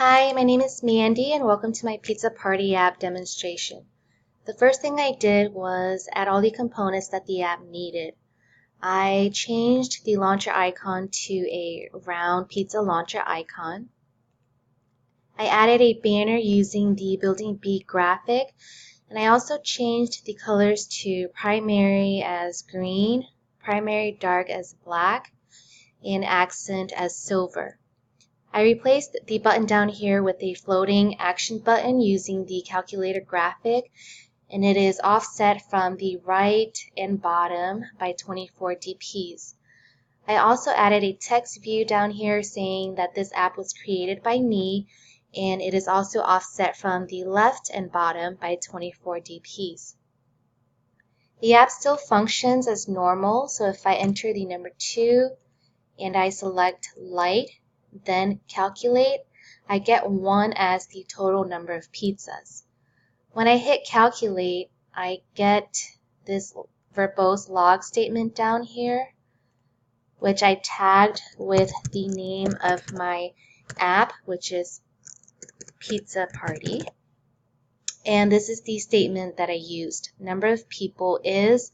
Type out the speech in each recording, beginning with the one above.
Hi, my name is Mandy and welcome to my Pizza Party app demonstration. The first thing I did was add all the components that the app needed. I changed the launcher icon to a round pizza launcher icon. I added a banner using the Building B graphic, and I also changed the colors to primary as green, primary dark as black, and accent as silver. I replaced the button down here with a floating action button using the calculator graphic, and it is offset from the right and bottom by 24 dps. I also added a text view down here saying that this app was created by me, and it is also offset from the left and bottom by 24 dps. The app still functions as normal, so if I enter the number 2 and I select light, then calculate, I get 1 as the total number of pizzas. When I hit calculate, I get this verbose log statement down here, which I tagged with the name of my app, which is Pizza Party. And this is the statement that I used. Number of people is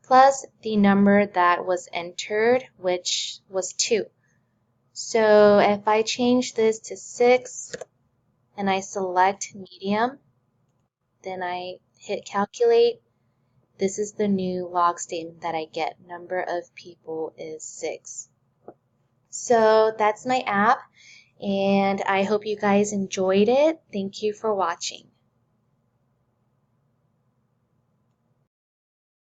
plus the number that was entered, which was 2. So if I change this to 6 and I select medium, then I hit calculate, this is the new log statement that I get. Number of people is 6. So that's my app, and I hope you guys enjoyed it. Thank you for watching.